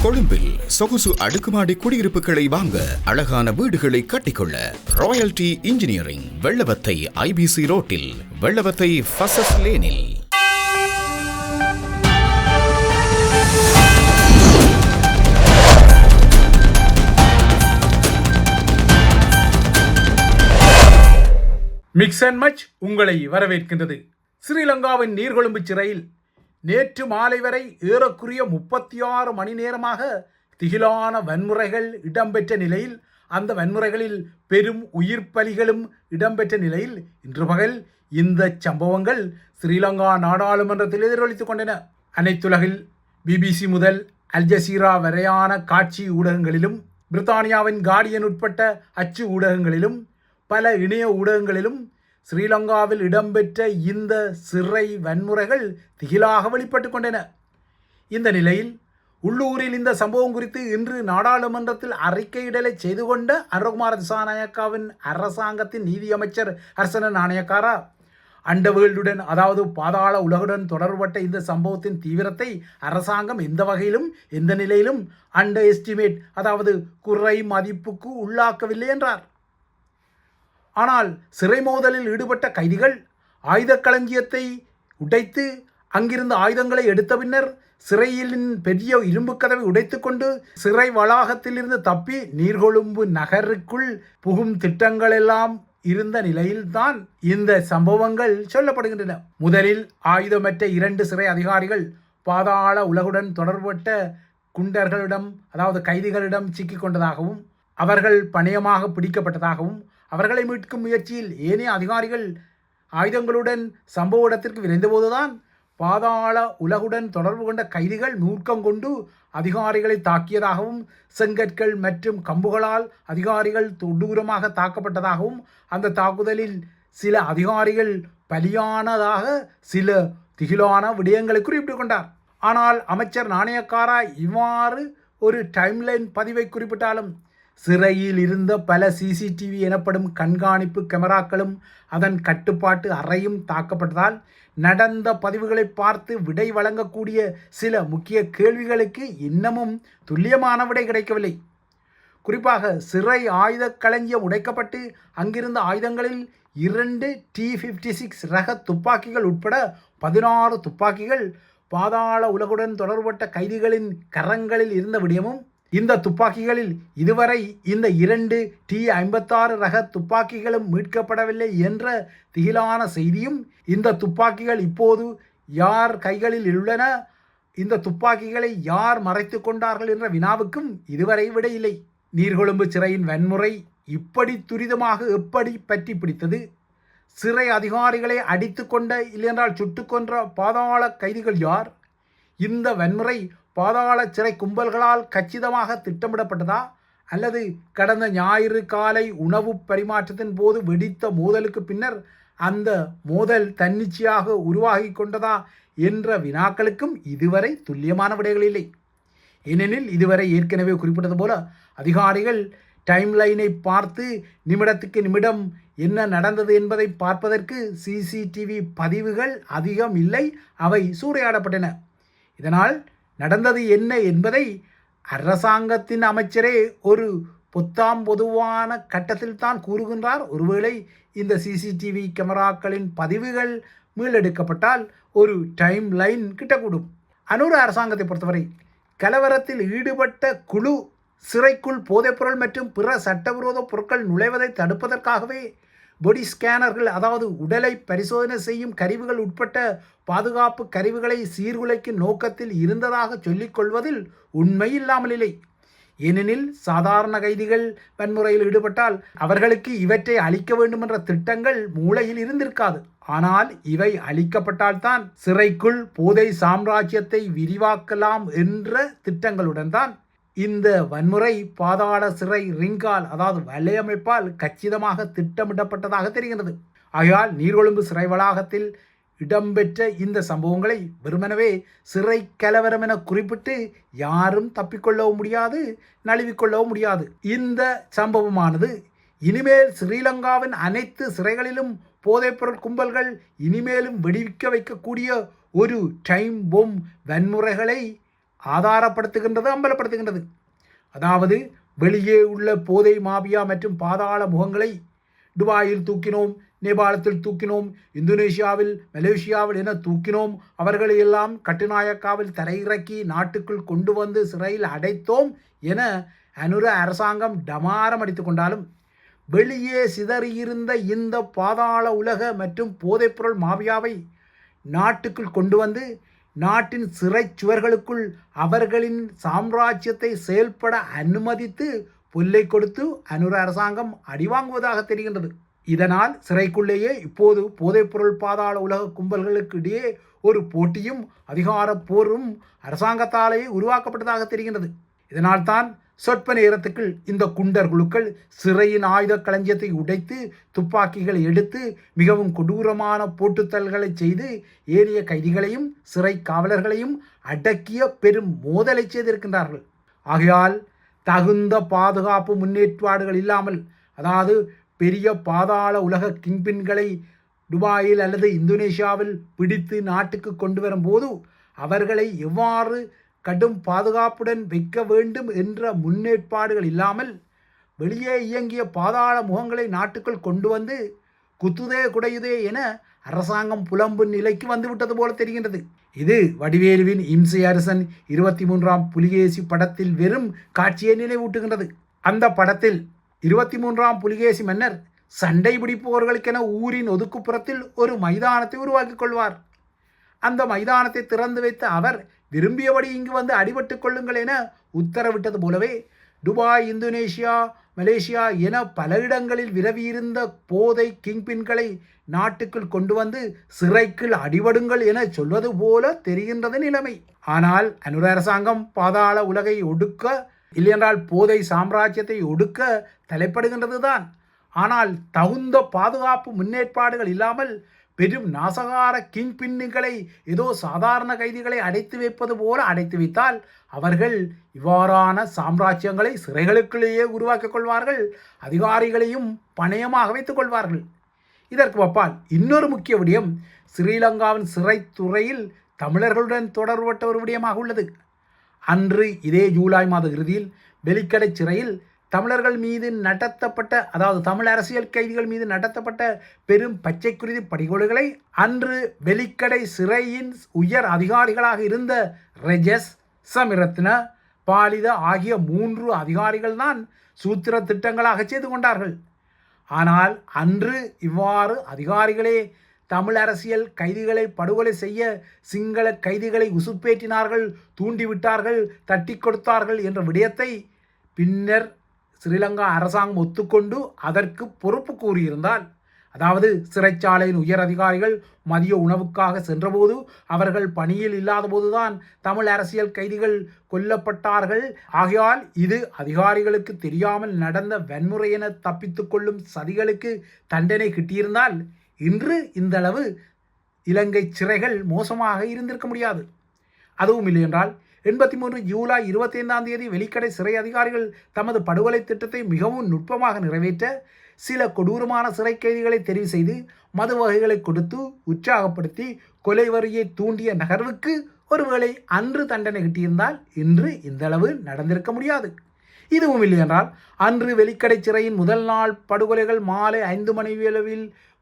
கொழும்பில் சொகுசு அடுக்குமாடி குடியிருப்புகளை வாங்க, அழகான வீடுகளை கட்டிக்கொள்ள ராயல்டி இன்ஜினியரிங், வெள்ளவத்தை IBC ரோட்டில், வெள்ளவத்தை ஃபசஸ் லேனில். மிக்ஸ் அண்ட் மச் உங்களை வரவேற்கின்றது. ஸ்ரீலங்காவின் நீர்கொழும்பு சிறையில் நேற்று மாலை வரை ஏறக்குறைய 36 மணி நேரமாக திகிலான வன்முறைகள் இடம்பெற்ற நிலையில், அந்த வன்முறைகளில் பெரும் உயிர் பலிகளும் இடம்பெற்ற நிலையில் இன்று பகல் இந்த சம்பவங்கள் ஸ்ரீலங்கா நாடாளுமன்றத்தில் எதிரொலித்துக் கொண்டன. அனைத்துலகில் BBC முதல் அல் ஜசீரா வரையான காட்சி ஊடகங்களிலும், பிரித்தானியாவின் கார்டியன் உட்பட்ட அச்சு ஊடகங்களிலும், பல இணைய ஊடகங்களிலும் ஸ்ரீலங்காவில் இடம்பெற்ற இந்த சிறை வன்முறைகள் திகிலாக வெளிப்பட்டு கொண்டன. இந்த நிலையில் உள்ளூரில் இந்த சம்பவம் குறித்து இன்று நாடாளுமன்றத்தில் அறிக்கையிடலை செய்து கொண்ட அனுரகுமார திசாநாயக்காவின் அரசாங்கத்தின் நீதியமைச்சர் ஹர்சன நாணயக்காரா, அண்டவேல்டுடன் அதாவது பாதாள உலகுடன் தொடர்பட்ட இந்த சம்பவத்தின் தீவிரத்தை அரசாங்கம் எந்த வகையிலும் எந்த நிலையிலும் அண்டர் எஸ்டிமேட் அதாவது குறை மதிப்புக்கு உள்ளாக்கவில்லை என்றார். ஆனால் சிறை மோதலில் ஈடுபட்ட கைதிகள் ஆயுத களஞ்சியத்தை உடைத்து அங்கிருந்த ஆயுதங்களை எடுத்த பின்னர் சிறையின் பெரிய இரும்பு கதவை உடைத்துக்கொண்டு சிறை வளாகத்திலிருந்து தப்பி நீர்கொழும்பு நகருக்குள் புகும் திட்டங்களெல்லாம் இருந்த நிலையில்தான் இந்த சம்பவங்கள் சொல்லப்படுகின்றன. முதலில் ஆயுதமற்ற 2 சிறை அதிகாரிகள் பாதாள உலகுடன் தொடர்பட்ட குண்டர்களிடம் அதாவது கைதிகளிடம் சிக்கிக் கொண்டதாகவும், அவர்கள் பணயமாக பிடிக்கப்பட்டதாகவும், அவர்களை மீட்கும் முயற்சியில் ஏனைய அதிகாரிகள் ஆயுதங்களுடன் சம்பவ இடத்திற்கு விரைந்தபோதுதான் பாதாள உலகுடன் தொடர்பு கொண்ட கைதிகள் மூர்க்கம் கொண்டு அதிகாரிகளை தாக்கியதாகவும், செங்கற்கள் மற்றும் கம்புகளால் அதிகாரிகள் கொடூரமாக தாக்கப்பட்டதாகவும், அந்த தாக்குதலில் சில அதிகாரிகள் பலியானதாக சில திகிலான விடயங்களை குறிப்பிட்டுக் கொண்டார். ஆனால் அமைச்சர் நாணயக்காரா இவ்வாறு ஒரு டைம்லைன் பதிவை குறிப்பிட்டாலும், சிறையில் இருந்த பல CCTV எனப்படும் கண்காணிப்பு கேமராக்களும் அதன் கட்டுப்பாட்டு அறையும் தாக்கப்பட்டதால் நடந்த பதிவுகளை பார்த்து விடை வழங்கக்கூடிய சில முக்கிய கேள்விகளுக்கு இன்னமும் துல்லியமான விடை கிடைக்கவில்லை. குறிப்பாக சிறை ஆயுத களஞ்சியம் உடைக்கப்பட்டு அங்கிருந்த ஆயுதங்களில் 2 T56 ரக துப்பாக்கிகள் உட்பட 16 துப்பாக்கிகள் பாதாள உலகுடன் தொடர்பட்ட கைதிகளின் கரங்களில் இருந்த விடயமும், இந்த துப்பாக்கிகளில் இதுவரை இந்த 2 T56 ரக துப்பாக்கிகளும் மீட்கப்படவில்லை என்ற திகிலான செய்தியும், இந்த துப்பாக்கிகள் இப்போது யார் கைகளில் உள்ளன, இந்த துப்பாக்கிகளை யார் மறைத்து கொண்டார்கள் என்ற வினாவுக்கும் இதுவரை விடையில்லை. நீர்கொழும்பு சிறையின் வன்முறை இப்படி துரிதமாக எப்படி பற்றி பிடித்தது? சிறை அதிகாரிகளை அடித்து கொண்ட இல்லையென்றால் சுட்டு கொன்ற பாதாள கைதிகள் யார்? இந்த வன்முறை பாதாள சிறை கும்பல்களால் கச்சிதமாக திட்டமிடப்பட்டதா, அல்லது கடந்த ஞாயிறு காலை உணவு பரிமாற்றத்தின் போது வெடித்த மோதலுக்கு பின்னர் அந்த மோதல் தன்னிச்சையாக உருவாகி கொண்டதா என்ற வினாக்களுக்கும் இதுவரை துல்லியமான விடைகள் இல்லை. ஏனெனில் இதுவரை ஏற்கனவே குறிப்பிட்டது போல அதிகாரிகள் டைம்லைனை பார்த்து நிமிடத்துக்கு நிமிடம் என்ன நடந்தது என்பதை பார்ப்பதற்கு CCTV பதிவுகள் அதிகம் இல்லை, அவை சூறையாடப்பட்டன. இதனால் நடந்தது என்ன என்பதை அரசாங்கத்தின் அமைச்சரே ஒரு பொதுவான கட்டத்தில் தான் கூறுகின்றார். ஒருவேளை இந்த CCTV கேமராக்களின் பதிவுகள் மீளெடுக்கப்பட்டால் ஒரு டைம் லைன் கிட்டக்கூடும். அனுர அரசாங்கத்தை பொறுத்தவரை கலவரத்தில் ஈடுபட்ட குழு சிறைக்குள் போதைப்பொருள் மற்றும் பிற சட்டவிரோத பொருட்கள் நுழைவதை தடுப்பதற்காகவே பொடி ஸ்கேனர்கள் அதாவது உடலை பரிசோதனை செய்யும் கருவிகள் உட்பட்ட பாதுகாப்பு கருவிகளை சீர்குலைக்கும் நோக்கத்தில் இருந்ததாக சொல்லிக் கொள்வதில் உண்மை இல்லாமல் இல்லை. ஏனெனில் சாதாரண கைதிகள் வன்முறையில் ஈடுபட்டால் அவர்களுக்கு இவற்றை அளிக்க வேண்டும் என்ற திட்டங்கள் மூளையில் இருந்திருக்காது. ஆனால் இவை அளிக்கப்பட்டால்தான் சிறைக்குள் போதை சாம்ராஜ்யத்தை விரிவாக்கலாம் என்ற திட்டங்களுடன் தான் இந்த வன்முறை பாதாள சிறை ரிங்கால் அதாவது வலையமைப்பால் கச்சிதமாக திட்டமிடப்பட்டதாக தெரிகிறது. ஆகையால் நீர்கொழும்பு சிறை வளாகத்தில் இடம்பெற்ற இந்த சம்பவங்களை வெறுமனவே சிறை கலவரம் என குறிப்பிட்டு யாரும் தப்பிக்கொள்ளவும் முடியாது, நழுவிக்கொள்ளவும் முடியாது. இந்த சம்பவமானது இனிமேல் ஸ்ரீலங்காவின் அனைத்து சிறைகளிலும் போதைப்பொருள் கும்பல்கள் இனிமேலும் வெடிக்க வைக்கக்கூடிய ஒரு டைம் பொம் வன்முறைகளை ஆதாரப்படுத்துகின்றது, அம்பலப்படுத்துகின்றது. அதாவது வெளியே உள்ள போதை மாபியா மற்றும் பாதாள முகங்களை துபாயில் தூக்கினோம், நேபாளத்தில் தூக்கினோம், இந்தோனேஷியாவில், மலேசியாவில் என தூக்கினோம், அவர்களை எல்லாம் கட்டுநாயக்காவில் தரையிறக்கி நாட்டுக்குள் கொண்டு வந்து சிறையில் அடைத்தோம் என அனுர அரசாங்கம் டமாரம் அடித்து கொண்டாலும் வெளியே சிதறியிருந்த இந்த பாதாள உலக மற்றும் போதைப்பொருள் மாபியாவை நாட்டுக்குள் கொண்டு வந்து நாட்டின் சிறை சுவர்களுக்குள் அவர்களின் சாம்ராஜ்யத்தை செயல்பட அனுமதித்து புல்லை கொடுத்து அனுர அரசாங்கம் அடிவாங்குவதாக தெரிகின்றது. இதனால் சிறைக்குள்ளேயே இப்போது போதைப்பொருள் பாதாள உலக கும்பல்களுக்கு இடையே ஒரு போட்டியும் அதிகார போரும் அரசாங்கத்தாலேயே உருவாக்கப்பட்டதாக தெரிகின்றது. இதனால் தான் சொற்ப நேரத்துக்குள் இந்த குண்டர் குழுக்கள் சிறையின் ஆயுத களஞ்சியத்தை உடைத்து துப்பாக்கிகளை எடுத்து மிகவும் கொடூரமான போட்டுத்தல்களை செய்து ஏனைய கைதிகளையும் சிறை காவலர்களையும் அடக்கிய பெரும் மோதலை செய்திருக்கின்றார்கள். ஆகையால் தகுந்த பாதுகாப்பு முன்னேற்பாடுகள் இல்லாமல், அதாவது பெரிய பாதாள உலக கிங்பின்களை துபாயில் அல்லது இந்தோனேஷியாவில் பிடித்து நாட்டுக்கு கொண்டு வரும்போது அவர்களை எவ்வாறு கடும் பாதுகாப்புடன் வைக்க வேண்டும் என்ற முன்னேற்பாடுகள் இல்லாமல் வெளியே இயங்கிய பாதாள முகங்களை நாட்டுக்குள் கொண்டு வந்து குத்துதே குடையுதே என அரசாங்கம் புலம்பும் நிலைக்கு வந்துவிட்டது போல தெரிகின்றது. இது வடிவேலுவின் இம்சை அரசன் 23ஆம் புலிகேசி படத்தில் வெறும் காட்சியை நினைவூட்டுகின்றது. அந்த படத்தில் 23ஆம் புலிகேசி மன்னர் சண்டை பிடிப்பவர்களுக்கென ஊரின் ஒதுக்குப்புறத்தில் ஒரு மைதானத்தை உருவாக்கி கொள்வார். அந்த மைதானத்தை திறந்து வைத்த அவர் விரும்பியபடி இங்கு வந்து அடிபட்டு கொள்ளுங்கள் என உத்தரவிட்டது போலவே துபாய், இந்தோனேஷியா, மலேசியா என பல இடங்களில் விரவியிருந்த போதை கிங்பின்களை நாட்டுக்குள் கொண்டு வந்து சிறைக்குள் அடிபடுங்கள் என சொல்வது போல தெரிகின்றது நிலைமை. ஆனால் அனுர அரசாங்கம் பாதாள உலகை ஒடுக்க, இல்லையென்றால் போதை சாம்ராஜ்யத்தை ஒடுக்க தலைப்படுகின்றது தான். ஆனால் தகுந்த பாதுகாப்பு முன்னேற்பாடுகள் இல்லாமல் பெரும் நாசகார கிங் பின்னுகளை ஏதோ சாதாரண கைதிகளை அடைத்து வைப்பது போல அடைத்து வைத்தால் அவர்கள் இவ்வாறான சாம்ராஜ்யங்களை சிறைகளுக்குள்ளேயே உருவாக்கிக் கொள்வார்கள், அதிகாரிகளையும் பணயமாக வைத்துக் கொள்வார்கள். இதற்கு அப்பால் இன்னொரு முக்கிய விடயம் ஸ்ரீலங்காவின் சிறைத்துறையில் தமிழர்களுடன் தொடர்பட்ட ஒரு விடயமாக உள்ளது. அன்று இதே ஜூலை மாத இறுதியில் வெலிக்கடை சிறையில் தமிழர்கள் மீது நடத்தப்பட்ட, அதாவது தமிழ் அரசியல் கைதிகள் மீது நடத்தப்பட்ட பெரும் பச்சைக்குருதி படுகொலைகளை அன்று வெலிக்கடை சிறையின் உயர் அதிகாரிகளாக இருந்த ரெஜஸ், சமிரத்ன, பாலித ஆகிய 3 அதிகாரிகள் தான் சூத்திர திட்டங்களாக செய்து கொண்டார்கள். ஆனால் அன்று இவ்வாறு அதிகாரிகளே தமிழ் அரசியல் கைதிகளை படுகொலை செய்ய சிங்கள கைதிகளை உசுப்பேற்றினார்கள், தூண்டிவிட்டார்கள், தட்டி கொடுத்தார்கள் என்ற விடயத்தை பின்னர் ஸ்ரீலங்கா அரசாங்கம் ஒத்துக்கொண்டு அதற்கு பொறுப்பு கூறியிருந்தால், அதாவது சிறைச்சாலையின் உயர் அதிகாரிகள் மதிய உணவுக்காக சென்றபோது அவர்கள் பணியில் இல்லாத போதுதான் தமிழ் அரசியல் கைதிகள் கொல்லப்பட்டார்கள், ஆகையால் இது அதிகாரிகளுக்கு தெரியாமல் நடந்த வன்முறை என தப்பித்து கொள்ளும் சதிகளுக்கு தண்டனை கிட்டியிருந்தால் இன்று இந்தளவு இலங்கை சிறைகள் மோசமாக இருந்திருக்க முடியாது. அதுவும் இல்லை என்றால் 83 ஜூலை 25 வெலிக்கடை சிறை அதிகாரிகள் தமது படுகொலை திட்டத்தை மிகவும் நுட்பமாக நிறைவேற்ற சில கொடூரமான சிறை கைதிகளை தெரிவு செய்து மது வகைகளை கொடுத்து உற்சாகப்படுத்தி கொலை வரியை தூண்டிய நகர்வுக்கு ஒருவேளை அன்று தண்டனை கிட்டியிருந்தால் இன்று இந்தளவு நடந்திருக்க முடியாது. இதுவும் இல்லை என்றால் அன்று வெலிக்கடை சிறையின் முதல் நாள் படுகொலைகள் மாலை 5 மணி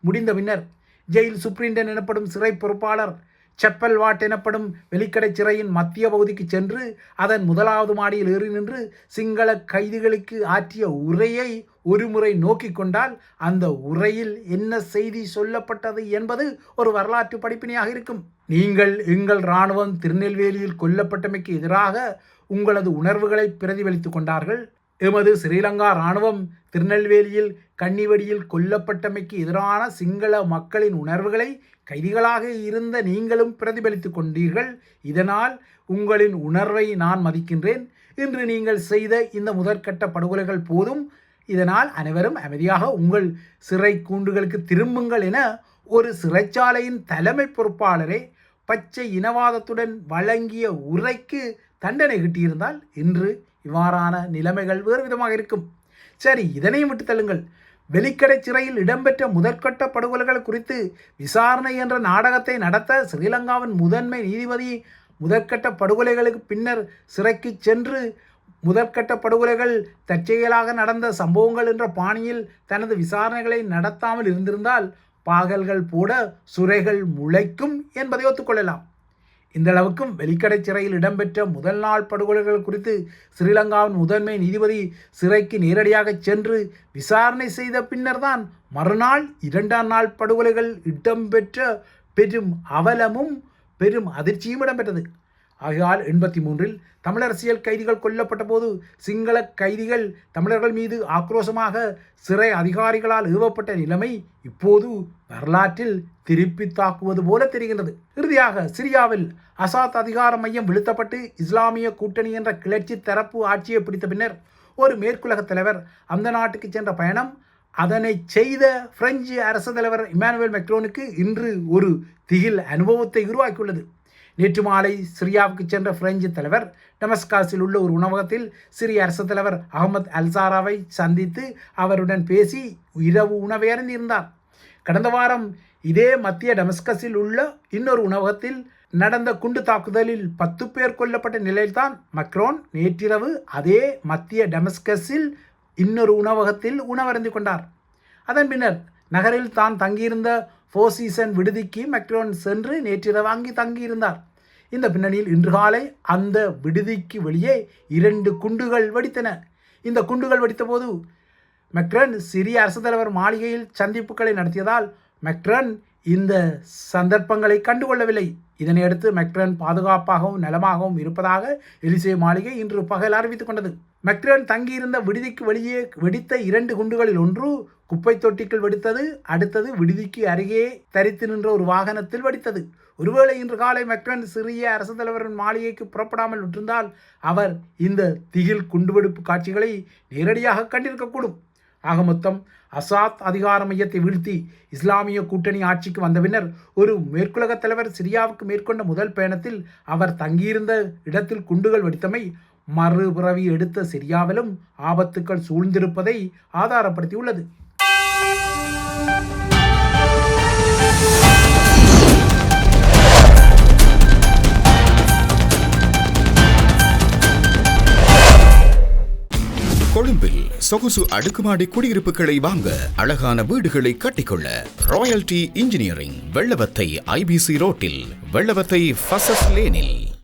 முடிந்த பின்னர் ஜெயில் சூப்பரிண்டன் எனப்படும் சிறை பொறுப்பாளர் செப்பல் வாட் எனப்படும் வெலிக்கடை சிறையின் மத்திய பகுதிக்கு சென்று அதன் முதலாவது மாடியில் ஏறி நின்று சிங்கள கைதிகளுக்கு ஆற்றிய உரையை ஒரு முறை நோக்கி கொண்டால் அந்த உரையில் என்ன செய்தி சொல்லப்பட்டது என்பது ஒரு வரலாற்று படிப்பினையாக இருக்கும். நீங்கள் எங்கள் இராணுவம் திருநெல்வேலியில் கொல்லப்பட்டமைக்கு எதிராக உங்களது உணர்வுகளை பிரதிபலித்துக் கொண்டார்கள். எமது ஸ்ரீலங்கா இராணுவம் திருநெல்வேலியில் கன்னிவெடியில் கொல்லப்பட்டமைக்கு எதிரான சிங்கள மக்களின் உணர்வுகளை கைதிகளாக இருந்த நீங்களும் பிரதிபலித்துக் கொண்டீர்கள். இதனால் உங்களின் உணர்வை நான் மதிக்கின்றேன். இன்று நீங்கள் செய்த இந்த முதற்கட்ட படுகொலைகள் போதும். இதனால் அனைவரும் அமைதியாக உங்கள் சிறை கூண்டுகளுக்கு திரும்புங்கள் என ஒரு சிறைச்சாலையின் தலைமை பொறுப்பாளரே பச்சை இனவாதத்துடன் வழங்கிய உரைக்கு தண்டனை கிட்டியிருந்தால் இன்று இவ்வாறான நிலைமைகள் வேறு விதமாக இருக்கும். சரி, இதனையும் விட்டு தள்ளுங்கள். வெலிக்கடை சிறையில் இடம்பெற்ற முதற்கட்ட படுகொலைகள் குறித்து விசாரணை என்ற நாடகத்தை நடத்த ஸ்ரீலங்காவின் முதன்மை நீதிபதி முதற்கட்ட படுகொலைகளுக்கு பின்னர் சிறைக்கு சென்று முதற்கட்ட படுகொலைகள் தற்செயலாக நடந்த சம்பவங்கள் என்ற பாணியில் தனது விசாரணைகளை நடத்தாமல் இருந்திருந்தால் பாகல்கள் போட சுரைகள் முளைக்கும் என்பதை ஒத்துக்கொள்ளலாம். இந்த அளவுக்கும் வெளிக்கடை சிறையில் இடம்பெற்ற முதல் நாள் படுகொலைகள் குறித்து ஸ்ரீலங்காவின் முதன்மை நீதிபதி சிறைக்கு நேரடியாக சென்று விசாரணை செய்த பின்னர்தான் மறுநாள் 2ஆம் நாள் படுகொலைகள் இடம்பெற்ற பெரும் அவலமும் பெரும் அதிர்ச்சியும் இடம்பெற்றது. ஆகையால் 83 தமிழரசியல் கைதிகள் கொல்லப்பட்ட போது சிங்கள கைதிகள் தமிழர்கள் மீது ஆக்ரோஷமாக சிறை அதிகாரிகளால் ஏவப்பட்ட நிலைமை இப்போது வரலாற்றில் திருப்பி தாக்குவது போல தெரிகின்றது. இறுதியாக சிரியாவில் அசாத் அதிகார மையம் வீழ்த்தப்பட்டு இஸ்லாமிய கூட்டணி என்ற கிளர்ச்சி தரப்பு ஆட்சியை பிடித்த பின்னர் ஒரு மேற்குலக தலைவர் அந்த நாட்டுக்கு சென்ற பயணம் அதனை செய்த பிரெஞ்சு அரசு தலைவர் இமானுவேல் மேக்ரோனுக்கு இன்று ஒரு திகில் அனுபவத்தை உருவாக்கியுள்ளது. நேற்று மாலை சிரியாவுக்கு சென்ற பிரெஞ்சு தலைவர் டமஸ்காஸில் உள்ள ஒரு உணவகத்தில் சிரிய அரசு தலைவர் அகமது அல்சாராவை சந்தித்து அவருடன் பேசி இரவு உணவை அருந்திருந்தார். கடந்த வாரம் இதே மத்திய டமஸ்கஸில் உள்ள இன்னொரு உணவகத்தில் நடந்த குண்டு தாக்குதலில் 10 பேர் கொல்லப்பட்ட நிலையில்தான் மக்ரோன் நேற்றிரவு அதே மத்திய டமஸ்கஸில் இன்னொரு உணவகத்தில் உணவருந்தி கொண்டார். அதன் பின்னர் நகரில் தான் தங்கியிருந்த ஃபோர் சீசன் விடுதிக்கு மக்ரோன் சென்று நேற்றிரவு அங்கு தங்கியிருந்தார். இந்த பின்னணியில் இன்று காலை அந்த விடுதிக்கு வெளியே 2 குண்டுகள் வெடித்தன. இந்த குண்டுகள் வெடித்த போது மக்ரோன் சிரிய அரசு தலைவர் மாளிகையில் சந்திப்புகளை நடத்தியதால் மக்ரோன் இந்த சந்தர்ப்பங்களை கண்டுகொள்ளவில்லை. இதனையடுத்து மக்ரோன் பாதுகாப்பாகவும் நலமாகவும் இருப்பதாக எலிசே மாளிகை இன்று பகல் அறிவித்துக் கொண்டது. மக்ரோன் தங்கியிருந்த விடுதிக்கு வெளியே வெடித்த 2 குண்டுகளில் ஒன்று குப்பை தொட்டிக்குள் வெடித்தது, அடுத்தது விடுதிக்கு அருகே தரித்து நின்ற ஒரு வாகனத்தில் வெடித்தது. ஒருவேளை இன்று காலை மக்ரோன் சிரிய அரசு தலைவரின் மாளிகைக்கு புறப்படாமல் விட்டிருந்தால் அவர் இந்த திகில் குண்டுவெடிப்பு காட்சிகளை நேரடியாக கண்டிருக்கக்கூடும். ஆக மொத்தம் அசாத் அதிகார மையத்தை வீழ்த்தி இஸ்லாமிய கூட்டணி ஆட்சிக்கு வந்த பின்னர் ஒரு மேற்குலக தலைவர் சிரியாவுக்கு மேற்கொண்ட முதல் பயணத்தில் அவர் தங்கியிருந்த இடத்தில் குண்டுகள் வெடித்தமை மறுபிறவி எடுத்த சிரியாவிலும் ஆபத்துக்கள் சூழ்ந்திருப்பதை ஆதாரப்படுத்தியுள்ளது. கொழும்பில் சொகுசு அடுக்குமாடி குடியிருப்புகளை வாங்க அழகான வீடுகளை கட்டிக்கொள்ள ராயல்டி இன்ஜினியரிங் வெள்ளவத்தை IBC ரோட்டில் வெள்ளவத்தை ஃபசஸ் லேனில்